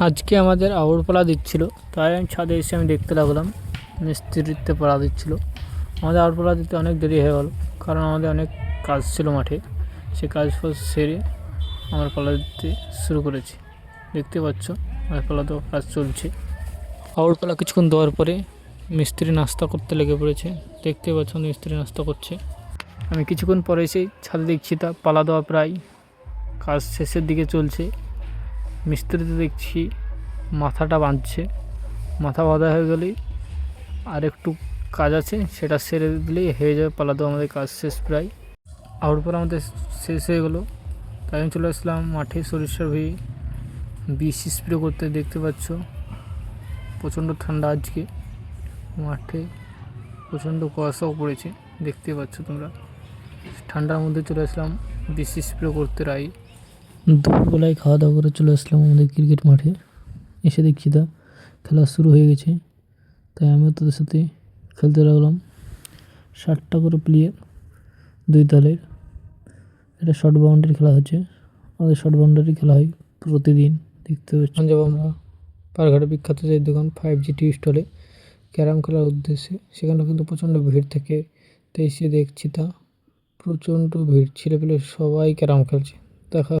আজকে আমাদের আউটপালা দিচ্ছিল, তাই আমি ছাদে এসে দেখতে লাগলাম মিস্ত্রিতে পালা দিচ্ছিল। আমাদের আউটপালা দিতে অনেক দেরি হয়ে গেল, কারণ আমাদের অনেক কাজ ছিল মাঠে। সে কাজ ফাজ সেরে আমার পালা দিতে শুরু করেছি। দেখতে পাচ্ছ আমার পালা তো কাজ চলছে। আউটপালা কিছুক্ষণ দেওয়ার পরে মিস্ত্রি নাস্তা করতে লেগে পড়েছে। দেখতে পাচ্ছ মিস্ত্রি নাস্তা করছে। আমি কিছুক্ষণ পরে এসে ছাদে দেখছি তা পালা দেওয়া প্রায় কাজ শেষের দিকে চলছে। মিস্ত্রিতে দেখছি মাথাটা বাঁধছে, মাথা বাঁধা হয়ে গেলেই আর একটু কাজ আছে, সেটা সেরে দিলেই হয়ে যাবে পালা দেওয়া। আমাদের কাজ শেষ প্রায়। আউটপালা আমাদের শেষ হয়ে গেলো, তাই আমি চলে আসলাম মাঠে সরিষার ভুঁই বিষ স্প্রে করতে। দেখতে পাচ্ছ প্রচণ্ড ঠান্ডা, আজকে মাঠে প্রচণ্ড কুয়াশাও পড়েছে। দেখতে পাচ্ছ তোমরা, ঠান্ডার মধ্যে চলে আসলাম বিষ স্প্রে করতে। দুপুরবেলায় খাওয়া দাওয়া করে চলে আসলাম আমাদের ক্রিকেট মাঠে। এসে দেখছি তা খেলা শুরু হয়ে গেছে, তাই আমিও তাদের সাথে খেলতে লাগলাম। 60টা করে প্লেয়ার, 2 দলের। এটা শর্ট বাউন্ডারি খেলা হচ্ছে। আমাদের শর্ট বাউন্ডারি খেলা হয় প্রতিদিন। দেখতে পাচ্ছি যাব আমরা পারঘাটে বিখ্যাত যে দোকান 5G টি স্টলে ক্যারাম খেলার উদ্দেশ্যে। সেখানে কিন্তু প্রচণ্ড ভিড় থাকে, তাই এসে দেখছি তা প্রচণ্ড ভিড়, ছেলেপেলে সবাই ক্যারাম খেলছে। দেখা